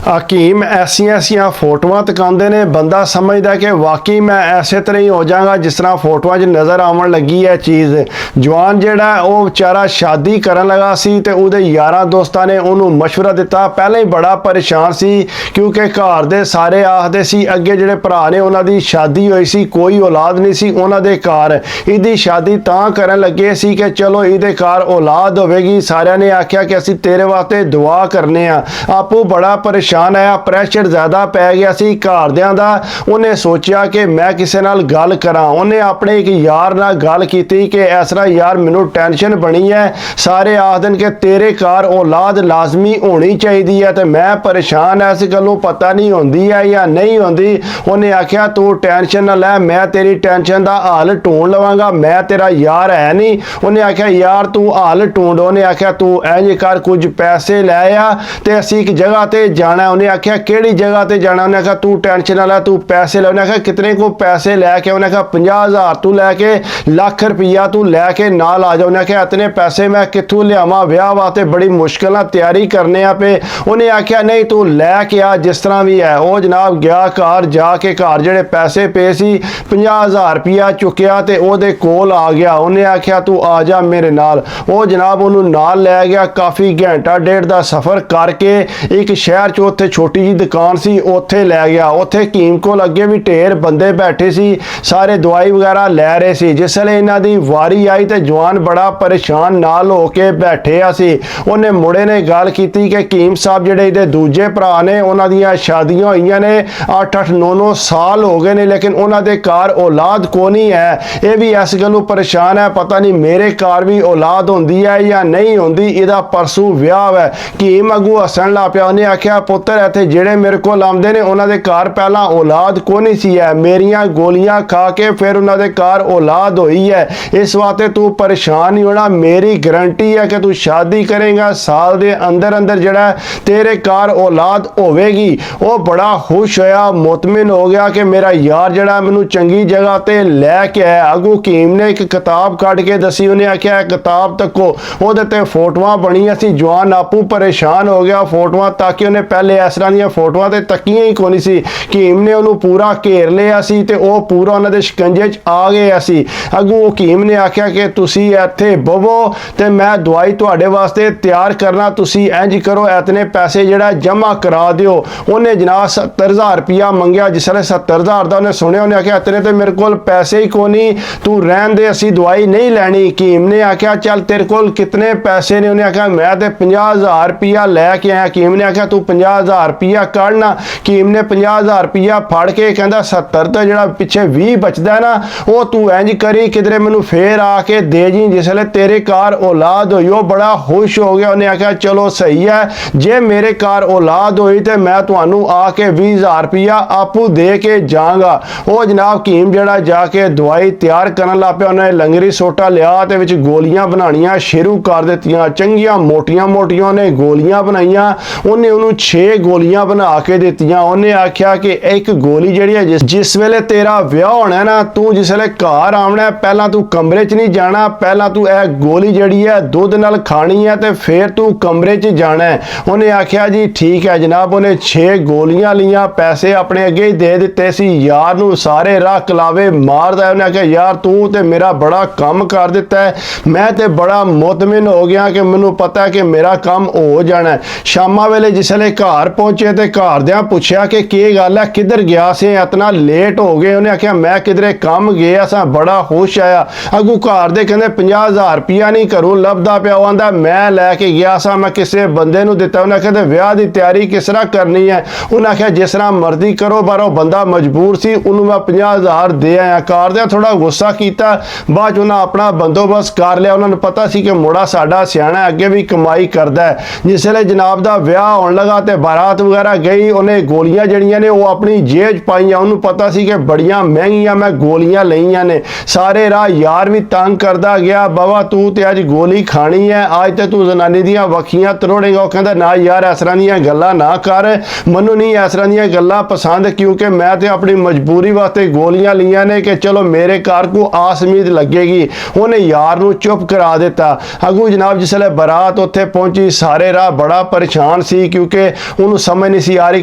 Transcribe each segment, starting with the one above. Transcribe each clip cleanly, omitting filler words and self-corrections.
हकीम Isaiah Isaiah फोटोआं तकाते ने बंदा समझदा कि वाकई मैं ऐसे तरह ही हो जाऊंगा जिस तरह फोटोआं च नज़र आवन लगी है चीज़। जवान जिहड़ा वो बेचारा शादी करन लगा सी ते उहदे यारां दोस्तां ने उहनूं मशवरा दिता। पहले ही बड़ा परेशान सी क्योंकि घर दे सारे आखदे सी अगे जिहड़े भरा ने उन्हां दी शादी होई सी, कोई औलाद नहीं सी उन्हां दे घर। इहदी शादी तां करन लगे सी कि चलो इहदे घर औलाद होवेगी। सारियां ने आख्या कि असीं तेरे वास्ते दुआ करने आ। आपू बड़ा परेशान आया, प्रैशर ज़्यादा पै गया सी घरदियां दा। उन्हें सोचा कि मैं किसी नाल गल करा। उन्हें अपने एक यार नाल गल कीती कि इस तरह यार मैनू टेंशन बनी है, सारे आखदन कि तेरे घर औलाद लाजमी होनी चाहिए है तो मैं परेशान है, इस गलों पता नहीं होंदी है या नहीं होंदी। उन्हें आख्या तू टेंशन ना लै, मैं तेरी टेंशन का हल ढूंढ लवांगा, मैं तेरा यार है नहीं। उन्हें आख्या यार तू हल ढूंढ। उन्हें आख्या तू इंज कर कुछ पैसे लै आ ते असीं एक जगह ते जाना। उन्हें आख्या किहड़ी जगह ते जाना। उन्हें आख्या तू टेंशन ना लै, तू पैसे लै। उन्हें आख्या कितने को पैसे लैके। उन्हें आख्या 50,000 तू लैके, लाख रुपया तू लैके नाल आ जा। उन्हें आख्या इतने पैसे मैं कित्थों लियावां, विआह वास्ते बड़ी मुश्किल नाल तैयारी करने आ पे। उन्हें आख्या नहीं तू लैके आ जिस तरह भी है। वो जनाब गया घर, जाके घर जेहड़े पैसे पे सी 50,000 रुपया चुक्या ते ओहदे कोल आ गया। उन्हें आख्या तू आ जा मेरे नाल। वो जनाब उन्होंने नाल लै गया। काफ़ी घंटा डेढ़ का सफ़र करके एक शहर च उत्थे छोटी जी दुकान सी उत्थे लै गया। उत्थे हकीम कोल अगे भी ढेर बंदे बैठे सी, सारे दवाई वगैरह लै रहे सी। जिसले इन्हां दी वारी आई तो जवान बड़ा परेशान नाल होके बैठे सी। उन्हें मुड़े ने गल की कि हकीम साहब जेडे इहदे दूजे भरा ने उन्हां दियां शादियां होईयां ने 8-8 9-9 साल हो गए ने, लेकिन उन्हां दे घर औलाद कोई नहीं है। ये भी इस गलों परेशान है, पता नहीं मेरे घर भी औलाद होंदी है या नहीं होंदी। इहदा परसों विआह है। हकीम अगू हसन ला पिया। उन्हें आख्या पुत्र इत्थे जेड़े मेरे को आउंदे ने उन्हां दे घर पहला औलाद कोई नहीं सी है, मेरियां गोलियां खा के फिर उन्हां दे घर औलाद होई है। इस वास्ते तू परेशान नहीं होना, मेरी गारंटी है कि तू शादी करेगा साल दे अंदर अंदर जेड़ा तेरे घर औलाद होवेगी। वो बड़ा खुश होया, मुतमिन हो गया कि मेरा यार जेड़ा मैनू चंगी जगह ते लैके आया। अगू हकीम ने एक किताब कढ़ के दसी। उन्हें आख्या किताब तको, ओहदे ते फोटोआं बणियां सी। जवान आपू परेशान हो गया फोटोआं ताकि उन्हें पहले इस तरह दी फोटोआं ते तकियां ही कोनी सी। हकीम ने उन्होंने पूरा घेर लिया सी ते वो पूरा उन्हां दे शिकंजे च आ गया सी। अगू हकीम ने आख्या कि तुसी इत्थे बवो ते मैं दवाई तुहाडे वास्ते तैयार करना, तुसी इंज करो इतने पैसे जेड़ा जमा करा दिओ। उन्हें जनाब 70,000 रुपया मंगया। जिसले 70,000 का उन्हें सुनिया उन्हें आख्या इतने तो मेरे को पैसे ही कोनी, तू रहन दे असी दवाई नहीं लैनी। हकीम ने आख्या चल तेरे को कितने पैसे ने। उन्हें आख्या मैं तो 50,000 रुपया लैके आया। हकीम ने आख्या तू 50,000 रुपया काढ़ना। हकीम ने 50,000 रुपया फड़ के कहता 70 तो जो पिछे 20 बचता है ना, वो तू इंज करी किधरे मैनू फिर आके दे जी जिसले तेरे घर औलाद हुई। वो बड़ा खुश हो गया। उन्हें आख्या चलो सही है, जे मेरे घर औलाद हुई तो मैं तुहानू आके 20,000 रुपया आपू दे के जाऊंगा। वो जनाब हकीम जड़ा जाके दवाई तैयार करन लग पिया। उन्हें लंगरी सोटा लिया ते विच गोलियां बनानियां शुरू कर दित्तियां। चंगियां मोटियां मोटियां ने गोलियां बनाईयां। उन्हें उन्होंने 6 गोलियां बना के दित्तियां। उन्हें आख्या कि एक गोली जिहड़ी है जिस वेले तेरा विआह होना ना, तू जिसले घर आवना पहला तू कमरे च नहीं जाना, पहला तू यह गोली जिहड़ी है दुध नाल खानी है ते फिर तू कमरे च जाना है। उन्हें आख्या जी ठीक है जनाब। उन्हें 6 गोलियां लिया, पैसे अपने अगे ही दे दिते सी। यार नू सारे राह कलावे मारदा। उन्हें आख्या यार तू ते मेरा बड़ा काम कर दिता है, मैं ते बड़ा मुतमिन हो गया कि मैनू पता है कि मेरा काम हो जाना है। शामा वेले जिसले घर पहुंचे तो घरदियां पुछया कि गल है किधर गया से इतना लेट हो गए। उन्हें आख्या मैं किधरे काम गया सा, बड़ा खुश आया। अगू घर दे कहंदे 50,000 रुपया नहीं घरों लभदा पिया। आंदा मैं लैके गया सा, मैं किसी बंदे नू दिता। उन्हें आख्या विआह की तैयारी किस तरह करनी है। उन्हें आख्या जिस तरह मर्जी करो, पर वह बंदा मजबूर सी, उन्होंने मैं 50,000 दे आया। घरदियां थोड़ा गुस्सा किया, बाद उन्हें अपना बंदोबस्त कर लिया। उन्होंने पता सी कि मुड़ा साडा सियाणा अगे भी कमाई करता है। जिसले जनाब का विआह होने लगा तो बारात वगैरह गई, उन्हें गोलियां जड़ियां ने वो अपनी जेब पाईयां। उन्होंने पता सी कि बड़ियां महंगियां मैं गोलियां लईयां ने। सारे राह यार भी तंग करता गया, बाबा तू तो अज गोली खानी है, अज तो तू जनानी दियां वखियां तरोड़ेगा। वो कहता ना यार इस तरह दियां गल्लां ना कर, मैनू नहीं इस तरह दियां गल्लां पसंद, क्योंकि मैं तो अपनी मजबूरी वास्ते गोलियां लियां ने कि चलो मेरे घर को आस उम्मीद लगेगी। उन्हें यार नू चुप करा दिता। अगू जनाब जिसले बारात उत्थे पहुंची, सारे राह बड़ा परेशान सी क्योंकि ਉਹਨੂੰ ਸਮਝ ਨਹੀਂ ਸੀ ਆ ਰਹੀ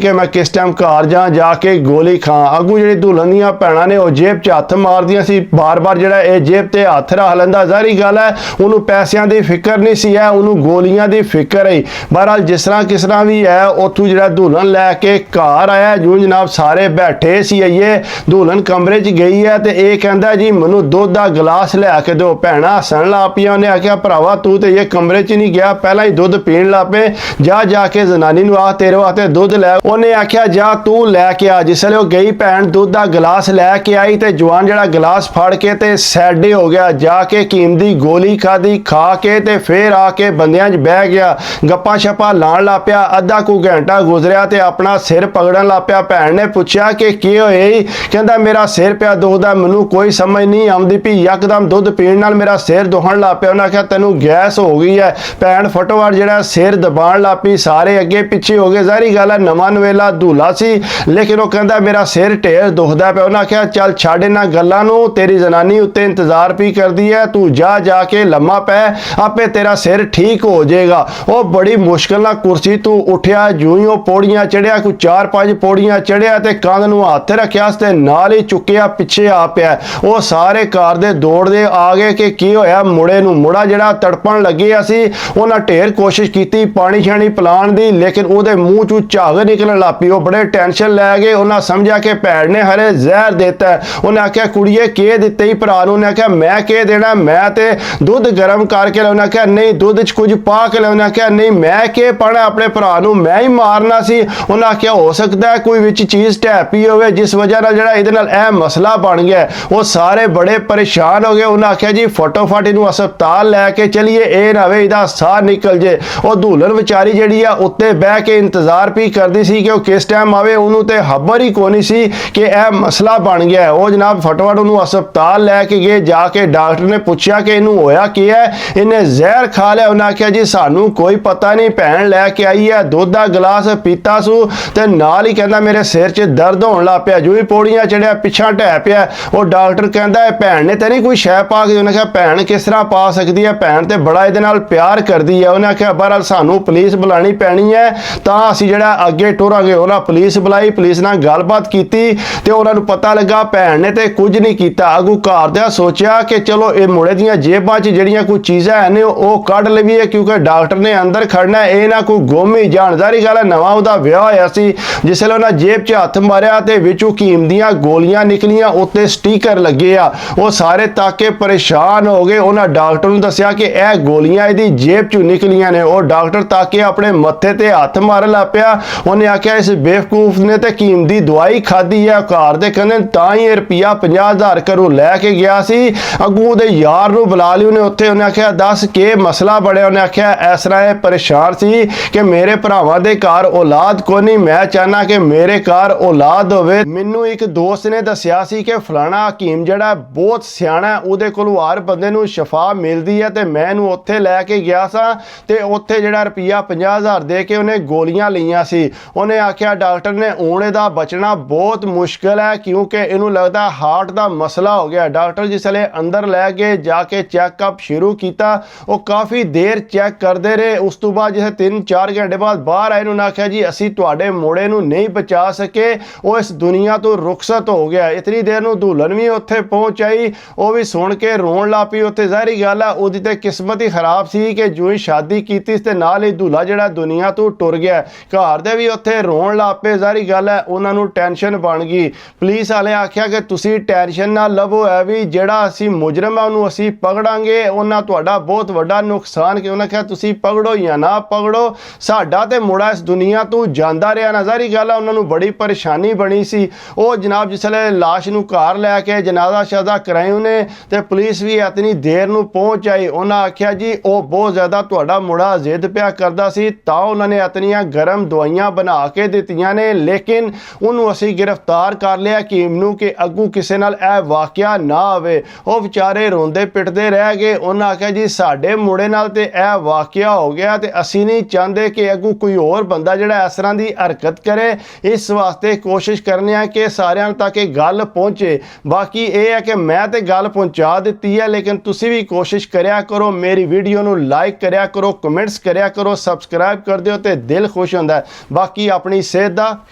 ਕਿ ਮੈਂ ਕਿਸ ਟਾਈਮ ਘਰ ਜਾ ਕੇ ਗੋਲੀ ਖਾਂ। ਅੱਗੂ ਜਿਹੜੀ ਦੁਲਹਨ ਦੀਆਂ ਭੈਣਾਂ ਨੇ ਉਹ ਜੇਬ 'ਚ ਹੱਥ ਮਾਰਦੀਆਂ ਸੀ, ਬਾਰ-ਬਾਰ ਜਿਹੜਾ ਇਹ ਜੇਬ ਤੇ ਹੱਥ ਰੱਖ ਲੈਂਦਾ। ਜ਼ਾਹਰੀ ਗੱਲ ਹੈ ਉਹਨੂੰ ਪੈਸਿਆਂ ਦੀ ਫਿਕਰ ਨਹੀਂ ਸੀ ਹੈ, ਉਹਨੂੰ ਗੋਲੀਆਂ ਦੀ ਫਿਕਰ ਹੈ। ਬਹਰਹਾਲ ਜਿਸ ਤਰ੍ਹਾਂ ਕਿਸ ਤਰ੍ਹਾਂ ਵੀ ਹੈ ਉੱਥੋਂ ਜਿਹੜਾ ਦੁਲਹਨ ਲੈ ਕੇ ਘਰ ਆਇਆ, ਜੋ ਜਨਾਬ ਸਾਰੇ ਬੈਠੇ ਸੀ। ਇਹ ਦੁਲਹਨ ਕਮਰੇ 'ਚ ਗਈ ਹੈ ਤੇ ਇਹ ਕਹਿੰਦਾ ਜੀ ਮੈਨੂੰ ਦੁੱਧ ਦਾ ਗਲਾਸ ਲੈ ਕੇ ਦਿਓ। ਭੈਣਾਂ ਹੱਸਣ ਲੱਗ ਪਈਆਂ। ਉਹਨੇ ਆਖਿਆ ਭਰਾਵਾ ਤੂੰ ਤੇ ਇਹ ਕਮਰੇ 'ਚ ਨਹੀਂ ਗਿਆ, ਪਹਿਲਾਂ ਹੀ ਦੁੱਧ ਪੀਣ ਲੱਗ ਪਏ, ਜਾ ਕੇ ਜ਼ਨਾਨੀ ਨੂੰ ਆ ਤੇਰੇ ਵਾਸਤੇ ਦੁੱਧ ਲੈ। ਉਹਨੇ ਆਖਿਆ ਜਾ ਤੂੰ ਲੈ ਕੇ ਆ। ਜਿਸ ਵੇਲੇ ਉਹ ਗਈ ਭੈਣ ਦੁੱਧ ਦਾ ਗਲਾਸ ਲੈ ਕੇ ਆਈ ਤੇ ਜਵਾਨ ਜਿਹੜਾ ਗਲਾਸ ਫੜ ਕੇ ਤੇ ਸੈਡੇ ਹੋ ਗਿਆ। ਜਾ ਕੇ ਹਕੀਮ ਦੀ ਗੋਲੀ ਖਾਦੀ, ਖਾ ਕੇ ਤੇ ਫੇਰ ਆ ਕੇ ਬੰਦਿਆਂ 'ਚ ਬਹਿ ਗਿਆ, ਗੱਪਾਂ ਛੱਪਾਂ ਲਾਣ ਲੱਗ ਪਿਆ। ਅੱਧਾ ਕੁ ਘੰਟਾ ਗੁਜ਼ਰਿਆ ਤੇ ਆਪਣਾ ਸਿਰ ਪਕੜਨ ਲੱਗ ਪਿਆ। ਭੈਣ ਨੇ ਪੁੱਛਿਆ ਕਿ ਕੀ ਹੋਇਆ? ਕਹਿੰਦਾ ਮੇਰਾ ਸਿਰ ਪਿਆ ਦੁਖਦਾ, ਮੈਨੂੰ ਕੋਈ ਸਮਝ ਨਹੀਂ ਆਉਂਦੀ ਵੀ ਯਕਦਮ ਦੁੱਧ ਪੀਣ ਨਾਲ ਮੇਰਾ ਸਿਰ ਦੁਖਣ ਲੱਗ ਪਿਆ। ਉਹਨਾਂ ਆਖਿਆ ਤੈਨੂੰ ਗੈਸ ਹੋ ਗਈ ਹੈ। ਭੈਣ ਫਟੋਫਟ ਜਿਹੜਾ ਸਿਰ ਦਬਾਉਣ ਲੱਗ ਪਈ, ਸਾਰੇ ਅੱਗੇ ਪਿੱਛੇ ਹੋ ਗਏ। ਜ਼ਾਹਰੀ ਗੱਲ ਹੈ ਨਵਾਂ ਨਵੇਲਾ ਧੂਲਾ ਸੀ, ਲੇਕਿਨ ਉਹ ਕਹਿੰਦਾ ਮੇਰਾ ਸਿਰ ਢੇਰ ਦੁਖਦਾ ਪਿਆ। ਉਹਨਾਂ ਆਖਿਆ ਚੱਲ ਛੱਡ ਇਹਨਾਂ ਗੱਲਾਂ ਨੂੰ, ਤੇਰੀ ਜ਼ਨਾਨੀ ਉੱਤੇ ਇੰਤਜ਼ਾਰ ਵੀ ਕਰਦੀ ਹੈ, ਤੂੰ ਜਾ ਕੇ ਲੰਮਾ ਪੈ, ਆਪੇ ਤੇਰਾ ਸਿਰ ਠੀਕ ਹੋ ਜਾਏਗਾ। ਉਹ ਬੜੀ ਮੁਸ਼ਕਲ ਨਾਲ ਕੁਰਸੀ ਤੋਂ ਉੱਠਿਆ, ਜਿਉਂ ਹੀ ਉਹ ਪੌੜੀਆਂ ਚੜਿਆ, ਕੋਈ 4-5 ਪੌੜੀਆਂ ਚੜਿਆ ਤੇ ਕੰਧ ਨੂੰ ਹੱਥ ਰੱਖਿਆ ਤੇ ਨਾਲ ਹੀ ਚੁੱਕਿਆ ਪਿੱਛੇ ਆ ਪਿਆ। ਉਹ ਸਾਰੇ ਕਾਰ ਦੇ ਦੌੜਦੇ ਆ ਗਏ ਕਿ ਕੀ ਹੋਇਆ ਮੁੰਡੇ ਨੂੰ। ਮੁੰਡਾ ਜਿਹੜਾ ਤੜਪਣ ਲੱਗਿਆ ਸੀ, ਉਹਨਾਂ ਢੇਰ ਕੋਸ਼ਿਸ਼ ਕੀਤੀ ਪਾਣੀ ਛਾਣੀ ਪਿਲਾਉਣ ਦੀ, ਲੇਕਿਨ ਉਹਦੇ ਮੂੰਹ ਚੋਂ ਝੱਗ ਨਿਕਲਣ ਲੱਗ ਪਈ। ਉਹ ਬੜੇ ਟੈਨਸ਼ਨ ਲੈ ਗਏ। ਉਹਨਾਂ ਸਮਝਿਆ ਕਿ ਭੈਣ ਨੇ ਹਰੇ ਜ਼ਹਿਰ ਦਿੱਤਾ। ਉਹਨੇ ਆਖਿਆ ਕੁੜੀਏ ਕੀ ਦਿੱਤੇ ਹੀ ਭਰਾ ਨੂੰ? ਉਹਨੇ ਆਖਿਆ ਮੈਂ ਕੀ ਦੇਣਾ, ਮੈਂ ਤੇ ਦੁੱਧ ਗਰਮ ਕਰਕੇ ਲਿਆ। ਉਹਨੇ ਆਖਿਆ ਨਹੀਂ ਦੁੱਧ 'ਚ ਕੁਝ ਪਾ ਕੇ ਲਿਆ। ਉਹਨੇ ਆਖਿਆ ਨਹੀਂ ਮੈਂ ਕੀ ਪਾਣਾ ਆਪਣੇ ਭਰਾ ਨੂੰ, ਮੈਂ ਹੀ ਮਾਰਨਾ ਸੀ। ਉਹਨੇ ਆਖਿਆ ਹੋ ਸਕਦਾ ਹੈ ਕੋਈ ਵਿੱਚ ਚੀਜ਼ ਢਹਿ ਪਈ ਹੋਵੇ ਜਿਸ ਵਜ੍ਹਾ ਨਾਲ ਜਿਹੜਾ ਇਹਦੇ ਨਾਲ ਇਹ ਮਸਲਾ ਬਣ ਗਿਆ। ਉਹ ਸਾਰੇ ਬੜੇ ਪਰੇਸ਼ਾਨ ਹੋ ਗਏ। ਉਹਨਾਂ ਆਖਿਆ ਜੀ ਫਟੋਫਟ ਇਹਨੂੰ ਹਸਪਤਾਲ ਲੈ ਕੇ ਚਲੀਏ, ਇਹ ਨਾ ਹੋਵੇ ਇਹਦਾ ਸਾਹ ਨਿਕਲ ਜੇ। ਉਹ ਦੁਲਹਨ ਵਿਚਾਰੀ ਜਿਹੜੀ ਆ ਉੱਤੇ ਬਹਿ ਕੇ ਇੰਤਜ਼ਾਰ ਵੀ ਕਰਦੀ ਸੀ ਕਿ ਉਹ ਕਿਸ ਟਾਈਮ ਆਵੇ, ਉਹਨੂੰ ਤੇ ਖਬਰ ਹੀ ਕੋਈ ਨਹੀਂ ਸੀ ਕਿ ਇਹ ਮਸਲਾ ਬਣ ਗਿਆ। ਉਹ ਜਨਾਬ ਫਟੋਫਟ ਉਹਨੂੰ ਹਸਪਤਾਲ ਲੈ ਕੇ ਗਏ। ਜਾ ਕੇ ਡਾਕਟਰ ਨੇ ਪੁੱਛਿਆ ਕਿ ਇਹਨੂੰ ਹੋਇਆ ਕੀ ਹੈ, ਇਹਨੇ ਜ਼ਹਿਰ ਖਾ ਲਿਆ। ਉਹਨਾਂ ਆਖਿਆ ਜੀ ਸਾਨੂੰ ਕੋਈ ਪਤਾ ਨਹੀਂ, ਭੈਣ ਲੈ ਕੇ ਆਈ ਹੈ, ਦੁੱਧ ਦਾ ਗਲਾਸ ਪੀਤਾ ਸੂ ਤੇ ਨਾਲ ਹੀ ਕਹਿੰਦਾ ਮੇਰੇ ਸਿਰ 'ਚ ਦਰਦ ਹੋਣ ਲੱਗ ਪਿਆ। ਜੋ ਹੀ ਪੌੜੀਆਂ ਚੜਿਆ ਪਿੱਛਾ ਢਹਿ ਪਿਆ। ਉਹ ਡਾਕਟਰ ਕਹਿੰਦਾ ਇਹ ਭੈਣ ਨੇ ਤਾਂ ਨਹੀਂ ਕੋਈ ਸ਼ੈ ਪਾ ਕੇ? ਉਹਨੇ ਕਿਹਾ ਭੈਣ ਕਿਸ ਤਰ੍ਹਾਂ ਪਾ ਸਕਦੀ ਹੈ, ਭੈਣ ਤੇ ਬੜਾ ਇਹਦੇ ਨਾਲ ਪਿਆਰ ਕਰਦੀ ਹੈ। ਉਹਨੇ ਆਖਿਆ ਬਹਰਹਾਲ ਸਾਨੂੰ ਪੁਲਿਸ ਬੁਲਾਣੀ ਪੈਣੀ ਹੈ ਤਾਂ ਅਸੀਂ ਜਿਹੜਾ ਅੱਗੇ ਟੁਰਾਂਗੇ। ਉਹਨਾਂ ਪੁਲਿਸ ਬੁਲਾਈ, ਪੁਲਿਸ ਨਾਲ ਗੱਲਬਾਤ ਕੀਤੀ ਤੇ ਉਹਨਾਂ ਨੂੰ ਪਤਾ ਲੱਗਾ ਭੈਣ ਨੇ ਤੇ ਕੁਝ ਨਹੀਂ ਕੀਤਾ। ਅੱਗੂ ਘਰਦਿਆਂ ਸੋਚਿਆ ਕਿ ਚਲੋ ਇਹ ਮੁੰਡੇ ਦੀਆਂ ਜੇਬਾਂ 'ਚ ਜਿਹੜੀਆਂ ਕੋਈ ਚੀਜ਼ਾਂ ਹਨ ਉਹ ਕੱਢ ਲਈਏ, ਕਿਉਂਕਿ ਡਾਕਟਰ ਨੇ ਅੰਦਰ ਖੜਨਾ, ਇਹ ਨਾ ਕੋਈ ਗੁੰਮ ਹੀ ਜਾਣ। ਜ਼ਾਹਰੀ ਗੱਲ ਹੈ ਨਵਾਂ ਉਹਦਾ ਵਿਆਹ ਹੋਇਆ ਸੀ। ਜਿਸ ਵੇਲੇ ਉਹਨਾਂ ਜੇਬ 'ਚ ਹੱਥ ਮਾਰਿਆ ਤੇ ਵਿੱਚੋਂ ਹਕੀਮ ਦੀਆਂ ਗੋਲੀਆਂ ਨਿਕਲੀਆਂ, ਉੱਤੇ ਸਟicker ਲੱਗੇ ਆ। ਉਹ ਸਾਰੇ ਤਾਕੇ ਪਰੇਸ਼ਾਨ ਹੋ ਗਏ। ਉਹਨਾਂ ਡਾਕਟਰ ਨੂੰ ਦੱਸਿਆ ਕਿ ਇਹ ਗੋਲੀਆਂ ਇਹਦੀ ਜੇਬ 'ਚੋਂ ਨਿਕਲੀਆਂ ਨੇ। ਉਹ ਡਾਕਟਰ ਤਾਕੇ ਆਪਣੇ ਮੱਥੇ ਤੇ ਹੱਥ ਮਾਰਨ ਲੱਗ ਪਿਆ। ਉਹਨੇ ਆਖਿਆ ਇਸ ਬੇਵਕੂਫ ਨੇ ਤੇ ਹਕੀਮ ਦੀ ਦਵਾਈ ਖਾਧੀ ਹੈ। ਘਰ ਦੇ ਕਹਿੰਦੇ ਤਾਂ ਹੀ ਇਹ ਰੁਪਿਆ 50,000 ਘਰੋਂ ਲੈ ਕੇ ਗਿਆ ਸੀ। ਅੱਗੋਂ ਉਹਦੇ ਯਾਰ ਨੂੰ ਬੁਲਾ ਲਈ ਉਹਨੇ ਉੱਥੇ। ਉਹਨੇ ਆਖਿਆ ਦੱਸ ਕੀ ਮਸਲਾ ਬਣਿਆ? ਉਹਨੇ ਆਖਿਆ ਇਸ ਤਰ੍ਹਾਂ ਇਹ ਪਰੇਸ਼ਾਨ ਸੀ ਕਿ ਮੇਰੇ ਭਰਾਵਾਂ ਦੇ ਘਰ ਔਲਾਦ ਕੋਈ ਨਹੀਂ, ਮੈਂ ਚਾਹਨਾ ਕਿ ਮੇਰੇ ਘਰ ਔਲਾਦ ਹੋਵੇ। ਮੈਨੂੰ ਇੱਕ ਦੋਸਤ ਨੇ ਦੱਸਿਆ ਸੀ ਕਿ ਫਲਾਣਾ ਹਕੀਮ ਜਿਹੜਾ ਬਹੁਤ ਸਿਆਣਾ, ਉਹਦੇ ਕੋਲੋਂ ਹਰ ਬੰਦੇ ਨੂੰ ਸ਼ਫਾ ਮਿਲਦੀ ਹੈ ਤੇ ਮੈਂ ਇਹਨੂੰ ਉੱਥੇ ਲੈ ਕੇ ਗਿਆ ਸਾਂ ਤੇ ਉੱਥੇ ਜਿਹੜਾ ਰੁਪਿਆ 50,000 ਦੇ ਕੇ ਉਹਨੇ ਗੋਲੀਆਂ ਲਈਆਂ ਸੀ। ਉਹਨੇ ਆਖਿਆ ਡਾਕਟਰ ਨੇ ਹੁਣ ਇਹਦਾ ਬਚਣਾ ਬਹੁਤ ਮੁਸ਼ਕਲ ਹੈ ਕਿਉਂਕਿ ਇਹਨੂੰ ਲੱਗਦਾ ਹਾਰਟ ਦਾ ਮਸਲਾ ਹੋ ਗਿਆ। ਡਾਕਟਰ ਜਿਸ ਵੇਲੇ ਅੰਦਰ ਲੈ ਕੇ ਜਾ ਕੇ ਚੈੱਕਅਪ ਸ਼ੁਰੂ ਕੀਤਾ, ਉਹ ਕਾਫੀ ਦੇਰ ਚੈੱਕ ਕਰਦੇ ਰਹੇ। ਉਸ ਤੋਂ ਬਾਅਦ ਜਿਵੇਂ 3-4 ਘੰਟੇ ਬਾਅਦ ਬਾਹਰ ਆਏ ਨੂੰ ਆਖਿਆ ਜੀ ਅਸੀਂ ਤੁਹਾਡੇ ਮੁੰਡੇ ਨੂੰ ਨਹੀਂ ਬਚਾ ਸਕੇ, ਉਹ ਇਸ ਦੁਨੀਆ ਤੋਂ ਰੁਖਸਤ ਹੋ ਗਿਆ। ਇਤਨੀ ਦੇਰ ਨੂੰ ਦੁਲਹਨ ਵੀ ਉੱਥੇ ਪਹੁੰਚ ਆਈ, ਉਹ ਵੀ ਸੁਣ ਕੇ ਰੋਣ ਲੱਗ ਪਈ। ਉੱਥੇ ਜ਼ਾਹਰੀ ਗੱਲ ਹੈ ਉਹਦੀ ਤੇ ਕਿਸਮਤ ਹੀ ਖਰਾਬ ਸੀ ਕਿ ਜੋ ਹੀ ਸ਼ਾਦੀ ਕੀਤੀ ਤੇ ਨਾਲ ਹੀ ਦੁਲਹਾ ਜਿਹੜਾ ਦੁਨੀਆ ਤੋਂ ਟੁਰ ਗਿਆ। ਘਰ ਦੇ ਵੀ ਉੱਥੇ ਰੋਣ ਲੱਗ ਪਏ। ਜ਼ਾਹਰੀ ਗੱਲ ਹੈ ਉਹਨਾਂ ਨੂੰ ਟੈਨਸ਼ਨ ਬਣ ਗਈ। ਪੁਲਿਸ ਵਾਲੇ ਆਖਿਆ ਕਿ ਤੁਸੀਂ ਟੈਨਸ਼ਨ ਨਾ ਲਵੋ, ਹੈ ਵੀ ਜਿਹੜਾ ਅਸੀਂ ਮੁਜਰਮ ਹੈ ਉਹਨੂੰ ਅਸੀਂ ਪਕੜਾਂਗੇ, ਉਹਨਾਂ ਤੁਹਾਡਾ ਬਹੁਤ ਵੱਡਾ ਨੁਕਸਾਨ। ਕਿ ਉਹਨਾਂ ਕਿਹਾ ਤੁਸੀਂ ਪਕੜੋ ਜਾਂ ਨਾ ਪਕੜੋ, ਸਾਡਾ ਤੇ ਮੁੰਡਾ ਇਸ ਦੁਨੀਆ ਤੋਂ ਜਾਂਦਾ ਰਿਹਾ ਨਾ। ਜ਼ਾਹਰੀ ਗੱਲ ਹੈ ਉਹਨਾਂ ਨੂੰ ਬੜੀ ਪਰੇਸ਼ਾਨੀ ਬਣੀ ਸੀ। ਉਹ ਜਨਾਬ ਜਿਸ ਵੇਲੇ ਲਾਸ਼ ਨੂੰ ਘਰ ਲੈ ਕੇ ਜਨਾਜ਼ਾ ਸ਼ਾਜ਼ਾ ਕਰਾਈ ਉਹਨੇ ਤੇ ਪੁਲਿਸ ਵੀ ਇਤਨੀ ਦੇਰ ਨੂੰ ਪਹੁੰਚ ਆਈ। ਉਹਨਾਂ ਆਖਿਆ ਜੀ ਉਹ ਬਹੁਤ ਜ਼ਿਆਦਾ ਤੁਹਾਡਾ ਮੁੰਡਾ ਜ਼ਿੱਦ ਪਿਆ ਕਰਦਾ ਸੀ ਤਾਂ ਉਹਨਾਂ ਨੇ ਇਤਨੀਆਂ ਗਰਮ ਦਵਾਈਆਂ ਬਣਾ ਕੇ ਦਿੱਤੀਆਂ ਨੇ, ਲੇਕਿਨ ਉਹਨੂੰ ਅਸੀਂ ਗ੍ਰਿਫਤਾਰ ਕਰ ਲਿਆ ਹਕੀਮ ਨੂੰ ਕਿ ਅੱਗੂ ਕਿਸੇ ਨਾਲ ਇਹ ਵਾਕਿਆ ਨਾ ਆਵੇ। ਉਹ ਵਿਚਾਰੇ ਰੋਂਦੇ ਪਿੱਟਦੇ ਰਹਿ ਗਏ। ਉਹਨਾਂ ਆਖਿਆ ਜੀ ਸਾਡੇ ਮੁੰਡੇ ਨਾਲ ਤੇ ਇਹ ਵਾਕਿਆ ਹੋ ਗਿਆ ਤੇ ਅਸੀਂ ਨਹੀਂ ਚਾਹੁੰਦੇ ਕਿ ਅੱਗੂ ਕੋਈ ਹੋਰ ਬੰਦਾ ਜਿਹੜਾ ਇਸ ਤਰ੍ਹਾਂ ਦੀ ਹਰਕਤ ਕਰੇ। ਇਸ ਵਾਸਤੇ ਕੋਸ਼ਿਸ਼ ਕਰਨੀ ਹੈ ਕਿ ਸਾਰਿਆਂ ਤੱਕ ਇਹ ਗੱਲ ਪਹੁੰਚੇ। ਬਾਕੀ ਇਹ ਹੈ ਕਿ ਮੈਂ ਤੇ ਗੱਲ ਪਹੁੰਚਾ ਦਿੱਤੀ ਹੈ, ਲੇਕਿਨ ਤੁਸੀਂ ਵੀ ਕੋਸ਼ਿਸ਼ ਕਰਿਆ ਕਰੋ, ਮੇਰੀ ਵੀਡੀਓ ਨੂੰ ਲਾਈਕ ਕਰਿਆ ਕਰੋ, ਕਮੈਂਟਸ ਕਰਿਆ ਕਰੋ, ਸਬਸਕ੍ਰਾਈਬ ਕਰ ਦਿਓ ਤੇ ਦਿਲ ਖੁਸ਼ ਹੁੰਦਾ ਹੈ। ਬਾਕੀ ਆਪਣੀ ਸਿਹਤ ਦਾ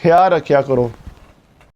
ਖਿਆਲ ਰੱਖਿਆ ਕਰੋ।